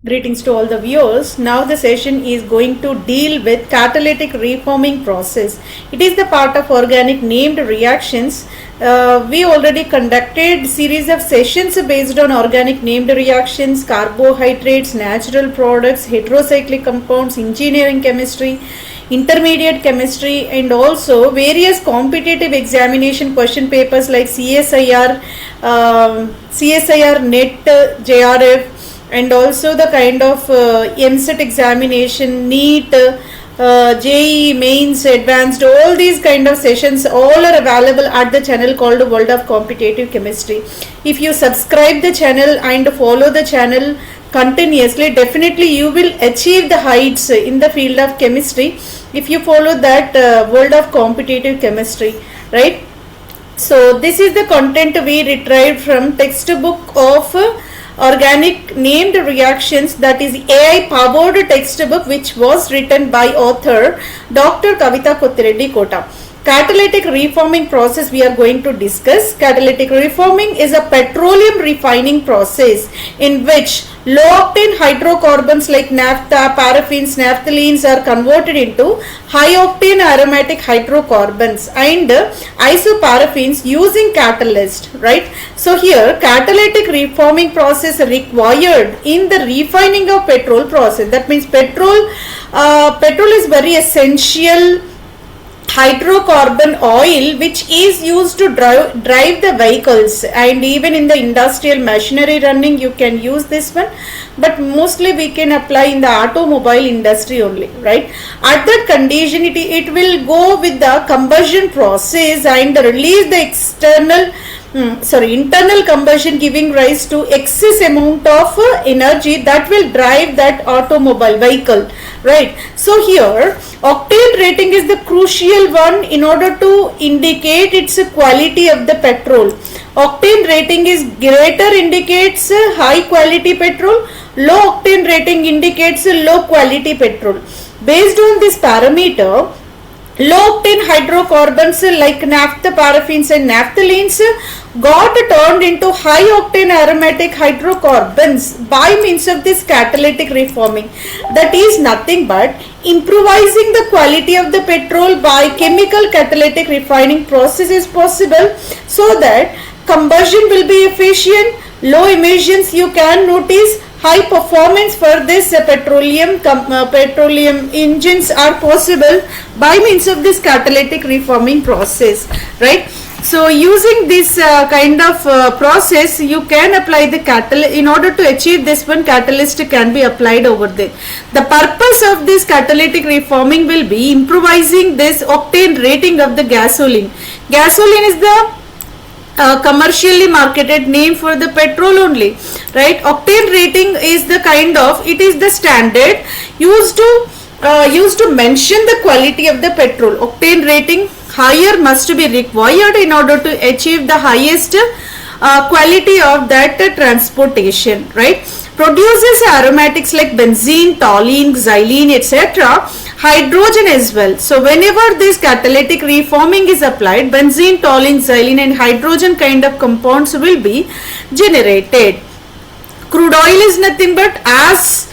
Greetings to all the viewers. Now the session is going to deal with catalytic reforming process. It is the part of organic named reactions. We already conducted series of sessions based on organic named reactions, carbohydrates, natural products, heterocyclic compounds, engineering chemistry, intermediate chemistry, and also various competitive examination question papers like CSIR, NET, JRF, and also the kind of MSET examination, NEET, JEE mains, advanced, all these kind of sessions all are available at the channel called World of Competitive Chemistry. If you subscribe the channel and follow the channel continuously, definitely you will achieve the heights in the field of chemistry if you follow that World of Competitive Chemistry, right? So this is the content we retrieved from textbook of organic named reactions, that is AI powered textbook, which was written by author Dr. Kavita Kothireddy Kota. Catalytic reforming process we are going to discuss. Catalytic reforming is a petroleum refining process in which low octane hydrocarbons like naphtha, paraffins, naphthalenes are converted into high octane aromatic hydrocarbons and isoparaffins using catalyst, right? So here catalytic reforming process required in the refining of petrol process. That means petrol is very essential hydrocarbon oil which is used to drive the vehicles, and even in the industrial machinery running you can use this one, but mostly we can apply in the automobile industry only, right? At that condition it will go with the combustion process and release the internal combustion, giving rise to excess amount of energy that will drive that automobile vehicle, right? So here octane rating is the crucial one in order to indicate its quality of the petrol. Octane rating is greater indicates high quality petrol, low octane rating indicates low quality petrol. Based on this parameter, low octane hydrocarbons like naphtha, paraffins and naphthalenes got turned into high octane aromatic hydrocarbons by means of this catalytic reforming. That is nothing but improvising the quality of the petrol by chemical catalytic refining process is possible, so that combustion will be efficient, low emissions you can notice, high performance for this petroleum engines are possible by means of this catalytic reforming process, right? So using this kind of process you can apply the catalyst. In order to achieve this one, catalyst can be applied over there. The purpose of this catalytic reforming will be improvising this octane rating of the gasoline. Gasoline is the commercially marketed name for the petrol only, right? Octane rating is the kind of, it is the standard used to mention the quality of the petrol. Octane rating higher must be required in order to achieve the highest quality of that transportation, right? Produces aromatics like benzene, toluene, xylene, etc., hydrogen as well. So whenever this catalytic reforming is applied, benzene, toluene, xylene and hydrogen kind of compounds will be generated. Crude oil is nothing but as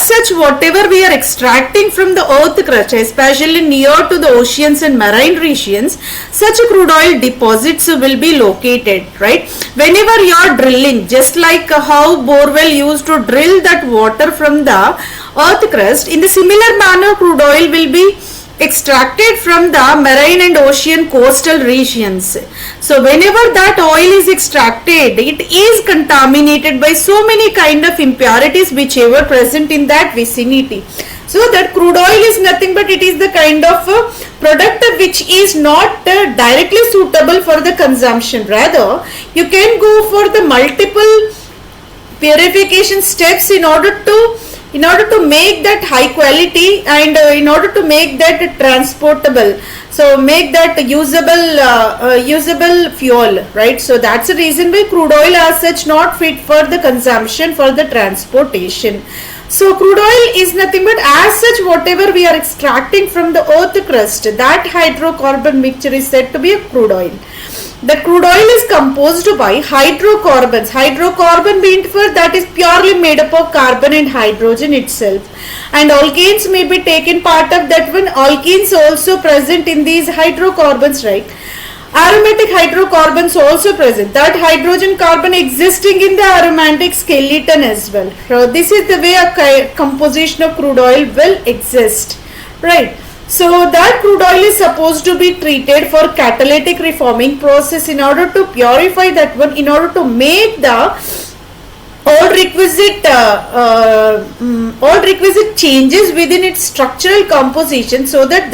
such whatever we are extracting from the earth crust, especially near to the oceans and marine regions, such crude oil deposits will be located, right? Whenever you are drilling, just like how borewell used to drill that water from the earth crust, in the similar manner crude oil will be extracted from the marine and ocean coastal regions. So whenever that oil is extracted, it is contaminated by so many kind of impurities whichever present in that vicinity. So that crude oil is nothing but it is the kind of product which is not directly suitable for the consumption. Rather, you can go for the multiple purification steps in order to make that high quality and in order to make that transportable, so make that usable fuel, right? So that's the reason why crude oil as such not fit for the consumption, for the transportation. So crude oil is nothing but as such whatever we are extracting from the earth crust, that hydrocarbon mixture is said to be a crude oil. The crude oil is composed by hydrocarbons. Hydrocarbon being for that is purely made up of carbon and hydrogen itself. And alkanes may be taken part of that one. Alkenes also present in these hydrocarbons, right? Aromatic hydrocarbons also present. That hydrogen carbon existing in the aromatic skeleton as well. So this is the way a composition of crude oil will exist, right? So that crude oil is supposed to be treated for catalytic reforming process in order to purify that one, in order to make the all requisite changes within its structural composition, so that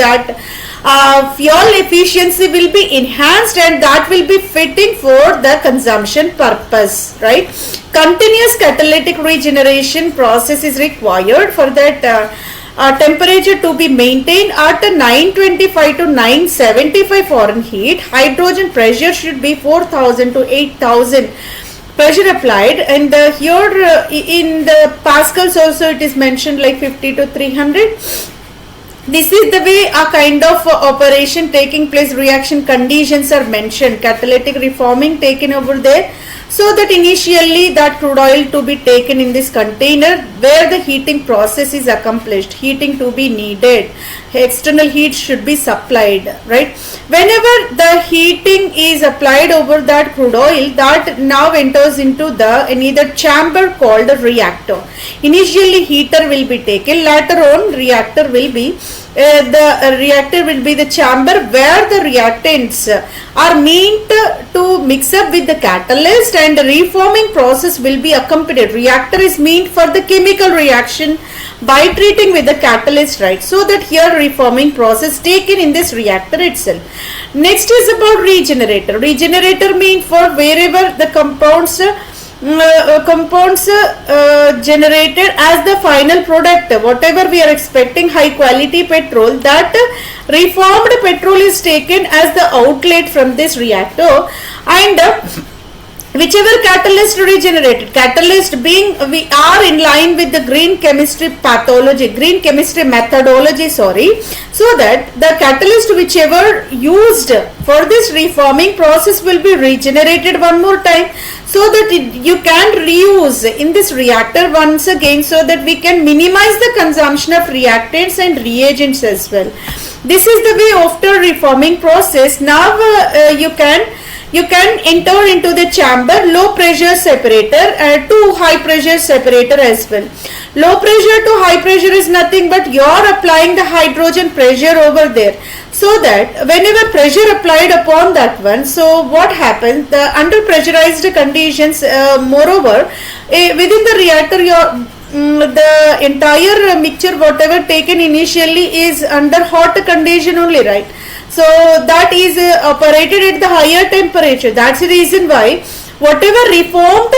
fuel efficiency will be enhanced and that will be fitting for the consumption purpose, right? Continuous catalytic regeneration process is required for that temperature to be maintained at 925 to 975 Fahrenheit. Hydrogen pressure should be 4000 to 8000 pressure applied, and here in the pascals also it is mentioned like 50 to 300. This is the way a kind of operation taking place. Reaction conditions are mentioned, catalytic reforming taken over there, so that initially that crude oil to be taken in this container where the heating process is accomplished. Heating to be needed, external heat should be supplied, right? Whenever the heating is applied over that crude oil, that now enters into the another chamber called a reactor. Initially heater will be taken, later on reactor will be the chamber where the reactants are meant to mix up with the catalyst, and the reforming process will be accompanied. Reactor is meant for the chemical reaction by treating with the catalyst, right? So that here reforming process taken in this reactor itself. Next is about regenerator. Regenerator means for wherever the compounds generated as the final product, whatever we are expecting high quality petrol, that reformed petrol is taken as the outlet from this reactor, and whichever catalyst regenerated, catalyst being we are in line with the green chemistry methodology, so that the catalyst whichever used for this reforming process will be regenerated one more time, so that you can reuse in this reactor once again, so that we can minimize the consumption of reactants and reagents as well. This is the way after reforming process. Now you can enter into the chamber low pressure separator to high pressure separator as well. Low pressure to high pressure is nothing but you are applying the hydrogen pressure over there, so that whenever pressure applied upon that one, so what happens, the under pressurized conditions, moreover within the reactor the entire mixture whatever taken initially is under hot condition only, right? So that is operated at the higher temperature. That's the reason why whatever reformed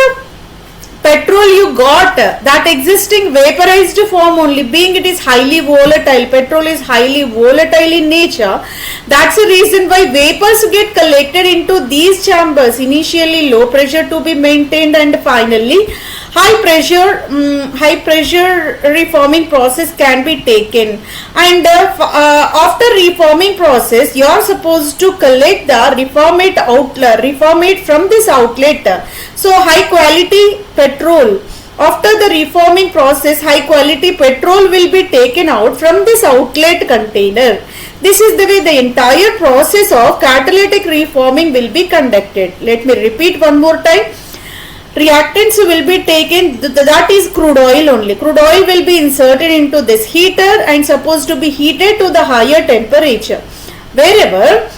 petrol you got, that existing vaporized form only, being it is highly volatile, petrol is highly volatile in nature, that's the reason why vapors get collected into these chambers. Initially low pressure to be maintained, and finally high pressure reforming process can be taken. And after reforming process, you are supposed to collect the reformate from this outlet. So high quality petrol, after the reforming process, high quality petrol will be taken out from this outlet container. This is the way the entire process of catalytic reforming will be conducted. Let me repeat one more time. Reactants will be taken, that is crude oil only. Crude oil will be inserted into this heater and supposed to be heated to the higher temperature. Wherever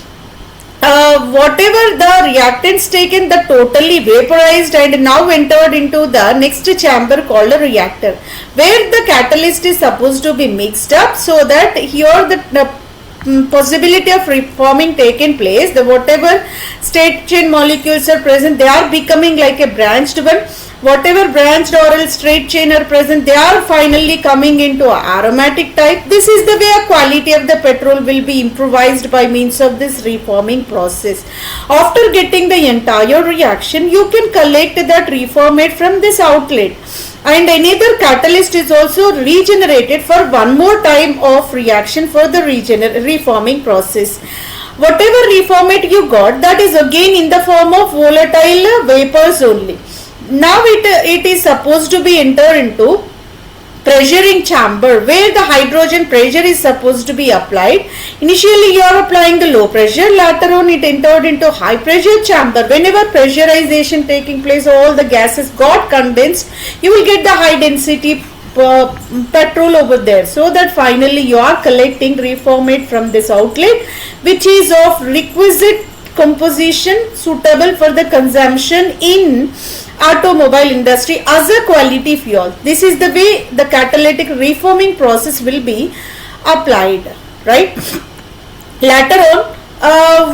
whatever the reactants taken, the totally vaporized and now entered into the next chamber called a reactor, where the catalyst is supposed to be mixed up, so that here the possibility of reforming taken place, the whatever straight chain molecules are present, they are becoming like a branched one. Whatever branched or else straight chain are present, they are finally coming into aromatic type. This is the way a quality of the petrol will be improvised by means of this reforming process. After getting the entire reaction, you can collect that reformate from this outlet, and another catalyst is also regenerated for one more time of reaction for the reforming process. whatever reformate you got, that is again in the form of volatile vapors only. Now it is supposed to be entered into pressuring chamber where the hydrogen pressure is supposed to be applied. Initially you are applying the low pressure, later on it entered into high pressure chamber. Whenever pressurization taking place, all the gases got condensed, you will get the high density petrol over there, so that finally you are collecting reformate from this outlet, which is of requisite composition suitable for the consumption in automobile industry as a quality fuel. This is the way the catalytic reforming process will be applied, right? Later on,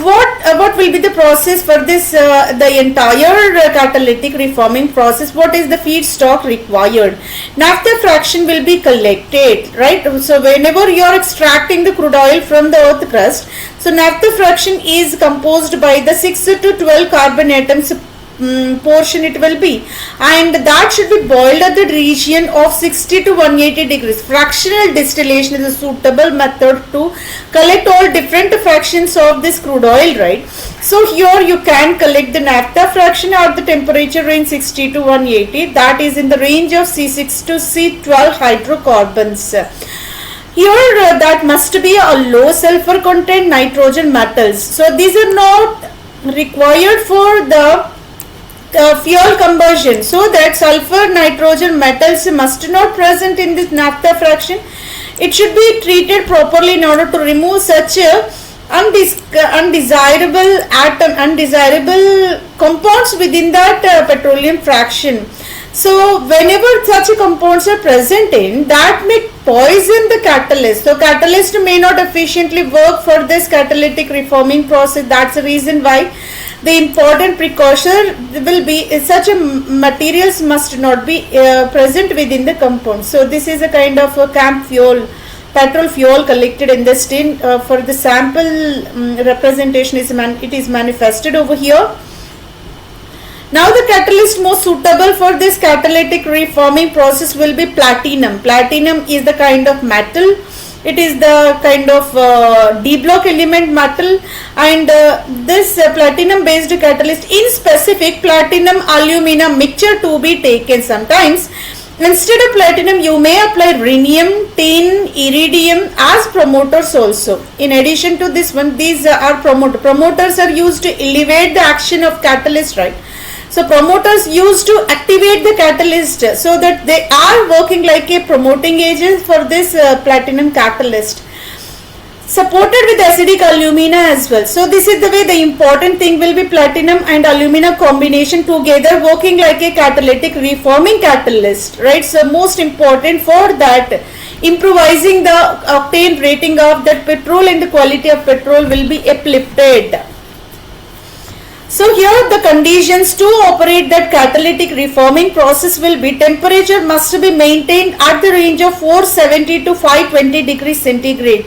what will be the process for this the entire catalytic reforming process? What is the feedstock required? Naphtha fraction will be collected, right? So whenever you are extracting the crude oil from the earth crust, so naphtha fraction is composed by the 6 to 12 carbon atoms portion it will be, and that should be boiled at the region of 60 to 180 degrees. Fractional distillation is a suitable method to collect all different fractions of this crude oil, right? So here you can collect the naphtha fraction at the temperature range 60 to 180, that is in the range of C6 to C12 hydrocarbons. Here that must be a low sulfur content nitrogen metals. So these are not required for the fuel conversion, so that sulfur nitrogen metals must not present in this naphtha fraction. It should be treated properly in order to remove such undesirable compounds within that petroleum fraction. So whenever such compounds are present in, that may poison the catalyst. So catalyst may not efficiently work for this catalytic reforming process. That's the reason why the important precaution will be such a materials must not be present within the compound. So this is a kind of a camp fuel, petrol fuel collected in this tin. For the sample representation it is manifested over here. Now the catalyst most suitable for this catalytic reforming process will be platinum. Platinum is the kind of metal. It is the kind of D block element metal, and this platinum based catalyst, in specific platinum alumina mixture to be taken. Sometimes instead of platinum you may apply rhenium, tin, iridium as promoters also. In addition to this one, these are promoters are used to elevate the action of catalyst, right? So promoters used to activate the catalyst, so that they are working like a promoting agent for this platinum catalyst, supported with acidic alumina as well. So this is the way the important thing will be platinum and alumina combination together working like a catalytic reforming catalyst, right? So most important for that, improvising the octane rating of that petrol and the quality of petrol will be uplifted. So here the conditions to operate that catalytic reforming process will be: temperature must be maintained at the range of 470 to 520 degrees centigrade.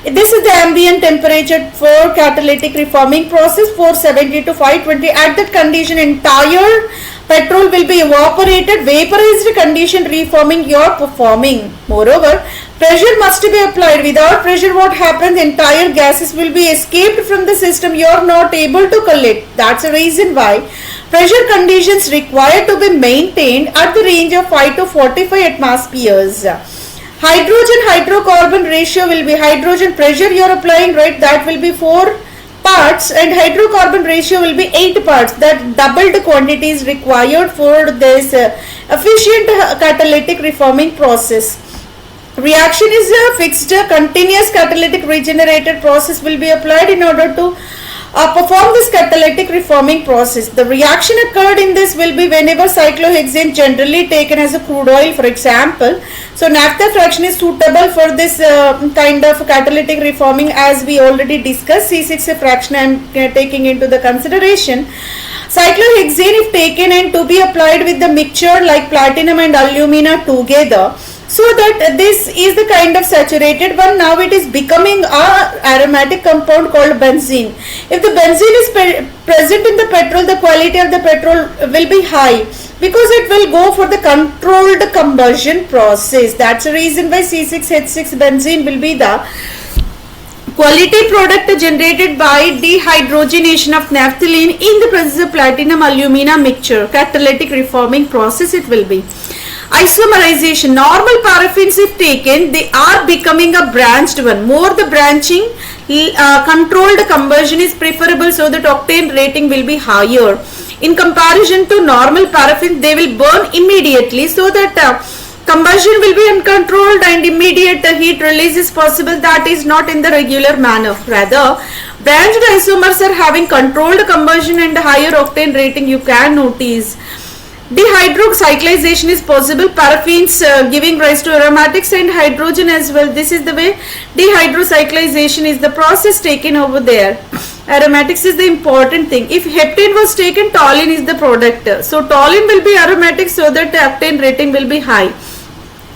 This is the ambient temperature for catalytic reforming process, 470 to 520. At that condition, entire petrol will be evaporated, vaporized condition reforming you are performing. Moreover, pressure must be applied. Without pressure, what happens? Entire gases will be escaped from the system. You are not able to collect. That's the reason why pressure conditions required to be maintained at the range of 5 to 45 atmospheres. Hydrogen hydrocarbon ratio will be, hydrogen pressure you are applying, right? That will be 4 parts, and hydrocarbon ratio will be 8 parts. That doubled quantity is required for this efficient catalytic reforming process. Reaction is a fixed continuous catalytic regenerated process will be applied in order to perform this catalytic reforming process. The reaction occurred in this will be whenever cyclohexane generally taken as a crude oil, for example. So naphtha fraction is suitable for this kind of catalytic reforming, as we already discussed. C6 fraction I am taking into the consideration. Cyclohexane if taken and to be applied with the mixture like platinum and alumina together, so that this is the kind of saturated one. Now it is becoming a aromatic compound called benzene. If the benzene is present in the petrol, the quality of the petrol will be high, because it will go for the controlled combustion process. That's the reason why C6H6 benzene will be the Quality product generated by dehydrogenation of naphthalene in the presence of platinum alumina mixture, catalytic reforming process it will be. Isomerization, normal paraffins if taken, they are becoming a branched one. More the branching, controlled conversion is preferable, so that octane rating will be higher. In comparison to normal paraffin, they will burn immediately, so that combustion will be uncontrolled and immediate heat release is possible. That is not in the regular manner. Rather, branched isomers are having controlled combustion and higher octane rating. You can notice dehydrocyclization is possible. Paraffins giving rise to aromatics and hydrogen as well. This is the way dehydrocyclization is the process taken over there. Aromatics is the important thing. If heptane was taken, toluene is the product. So toluene will be aromatic, so that the octane rating will be high.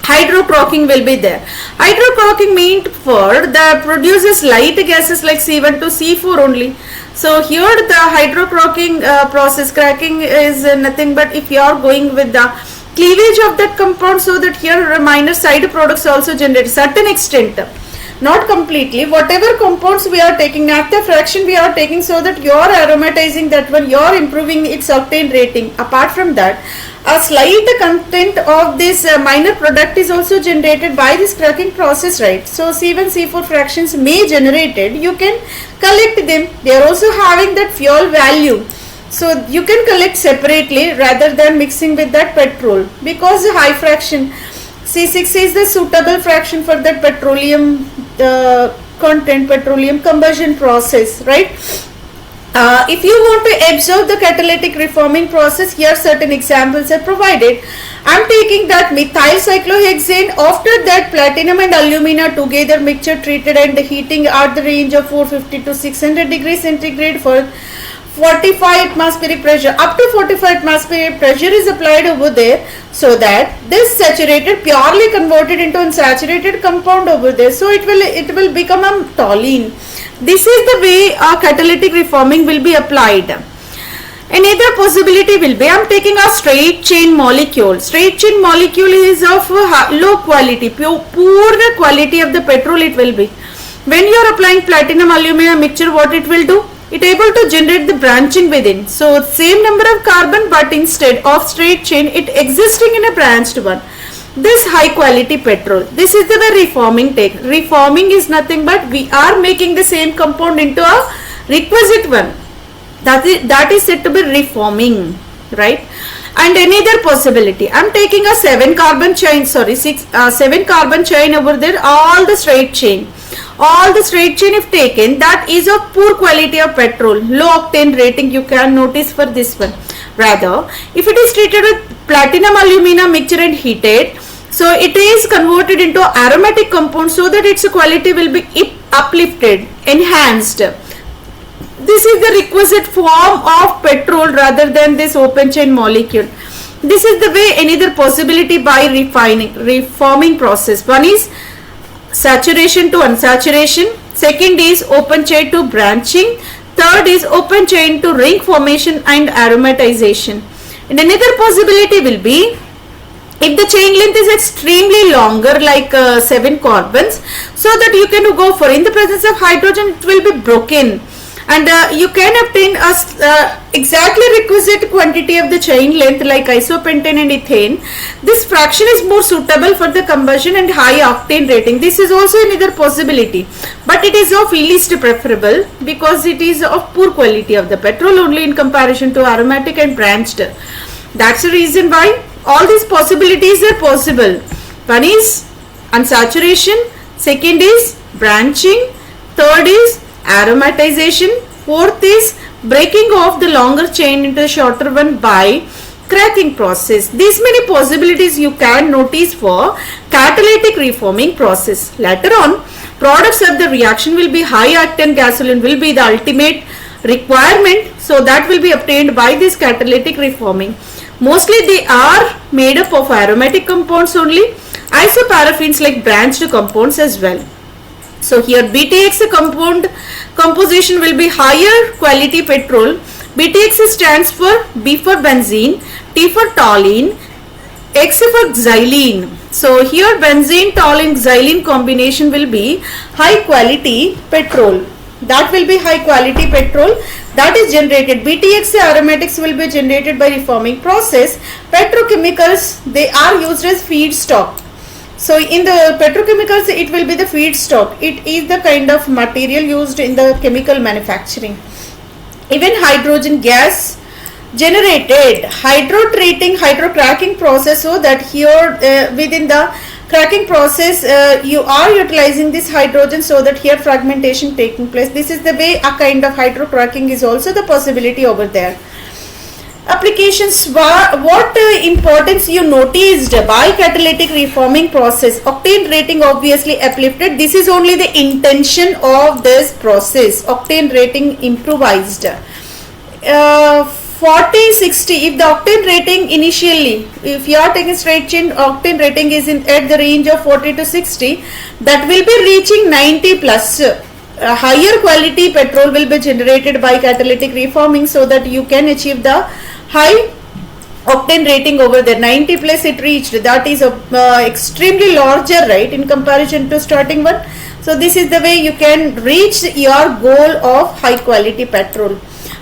Hydrocracking will be there. Hydrocracking meant for the produces light gases like C1 to C4 only. So here the hydrocracking process, cracking is nothing but if you are going with the cleavage of that compound, so that here minor side products also generate certain extent. Not completely. Whatever compounds we are taking, naphtha fraction we are taking, so that you are aromatizing that one, you are improving its octane rating. Apart from that, a slight content of this minor product is also generated by this cracking process, right? So C1, C4 fractions may generated, you can collect them. They are also having that fuel value. So you can collect separately rather than mixing with that petrol, because the high fraction C6 is the suitable fraction for that petroleum content, petroleum combustion process, right? If you want to observe the catalytic reforming process, here certain examples are provided. I am taking that methyl cyclohexane, after that platinum and alumina together mixture treated and heating at the range of 450 to 600 degrees centigrade for 45 atmospheric pressure. Up to 45 atmospheric pressure is applied over there, so that this saturated purely converted into unsaturated compound over there. So it will become a toluene. This is the way catalytic reforming will be applied. Another possibility will be, I am taking a straight chain molecule. Straight chain molecule is of low quality, poor quality of the petrol it will be. When you are applying platinum alumina mixture, what it will do? It able to generate the branching within. So same number of carbon, but instead of straight chain, it existing in a branched one. This high quality petrol, this is the way reforming take. Reforming is nothing but we are making the same compound into a requisite one. That is said to be reforming, right? And another possibility, I am taking a 7 carbon chain over there, all the straight chain. All the straight chain if taken, that is of poor quality of petrol, low octane rating, you can notice for this one. Rather, if it is treated with platinum alumina mixture and heated, so it is converted into aromatic compound, so that its quality will be uplifted, enhanced. This is the requisite form of petrol rather than this open chain molecule. This is the way another possibility by reforming process. One is saturation to unsaturation, second is open chain to branching, third is open chain to ring formation and aromatization. And another possibility will be, if the chain length is extremely longer, like 7 carbons, so that you can go for, in the presence of hydrogen it will be broken, and you can obtain a exactly requisite quantity of the chain length like isopentane and ethane. This fraction is more suitable for the combustion and high octane rating. This is also another possibility, but it is of least preferable because it is of poor quality of the petrol only in comparison to aromatic and branched. That's the reason why all these possibilities are possible. One is unsaturation, second is branching, third is aromatization, fourth is breaking off the longer chain into a shorter one by cracking process. These many possibilities you can notice for catalytic reforming process. Later on, products of the reaction will be high octane gasoline will be the ultimate requirement, so that will be obtained by this catalytic reforming. Mostly they are made up of aromatic compounds only, isoparaffins like branched compounds as well. So here BTX composition will be higher quality petrol. BTX stands for B for benzene, T for toluene, X for xylene. So here benzene, toluene, xylene combination will be high quality petrol. That will be high quality petrol that is generated. BTX aromatics will be generated by reforming process. Petrochemicals, they are used as feedstock. So in the petrochemicals it will be the feedstock. It is the kind of material used in the chemical manufacturing. Even hydrogen gas generated hydrotreating hydrocracking process, so that here within the cracking process you are utilizing this hydrogen, so that here fragmentation taking place. This is the way a kind of hydrocracking is also the possibility over there. Applications, what importance you noticed by catalytic reforming process? Octane rating obviously uplifted. This is only the intention of this process. Octane rating improvised. 40-60, if the octane rating initially, if you are taking straight chain, octane rating is at the range of 40 to 60, that will be reaching 90 plus. Higher quality petrol will be generated by catalytic reforming, so that you can achieve the high octane rating over there. 90 plus it reached, that is extremely larger, right, in comparison to starting one. So this is the way you can reach your goal of high quality petrol.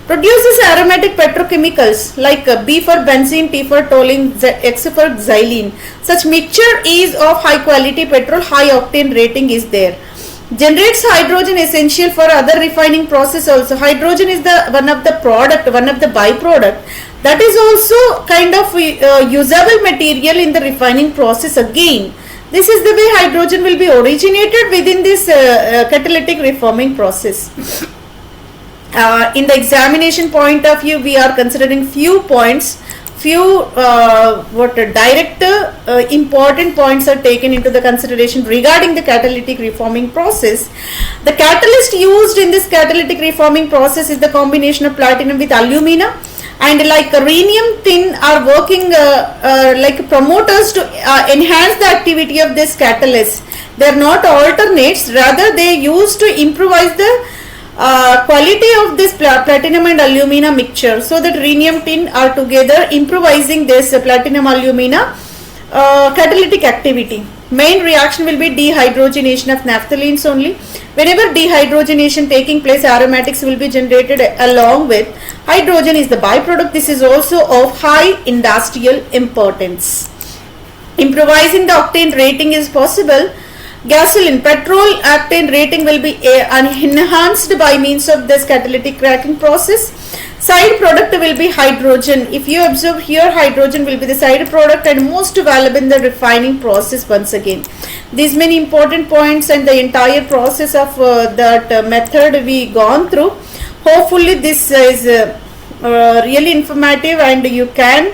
Produces aromatic petrochemicals like B for benzene, T for toluene, X for xylene. Such mixture is of high quality petrol, high octane rating is there. Generates hydrogen essential for other refining process also. Hydrogen is the one of the product, one of the byproduct. That is also kind of usable material in the refining process again. This is the way hydrogen will be originated within this catalytic reforming process. In the examination point of view, we are considering few points, direct important points are taken into the consideration regarding the catalytic reforming process. The catalyst used in this catalytic reforming process is the combination of platinum with alumina, and like rhenium tin are working like promoters to enhance the activity of this catalyst. They are not alternates, rather they used to improvise the quality of this platinum and alumina mixture, so that rhenium tin are together improvising this platinum alumina catalytic activity. Main reaction will be dehydrogenation of naphthalenes only. Whenever dehydrogenation taking place, aromatics will be generated along with hydrogen is the byproduct. This is also of high industrial importance. Improvising the octane rating is possible. Gasoline, petrol octane rating will be enhanced by means of this catalytic cracking process. Side product will be hydrogen. If you observe here, hydrogen will be the side product and most valuable in the refining process once again. These many important points and the entire process of that method we gone through. Hopefully this is really informative, and you can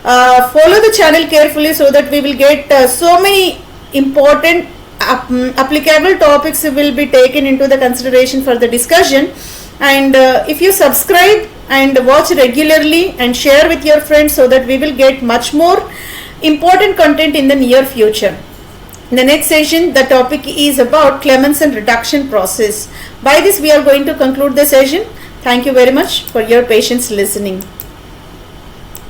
follow the channel carefully, so that we will get so many important applicable topics will be taken into the consideration for the discussion. And if you subscribe and watch regularly and share with your friends, so that we will get much more important content in the near future. In the next session, the topic is about Clemmensen reduction process. By this we are going to conclude the session. Thank you very much for your patience listening.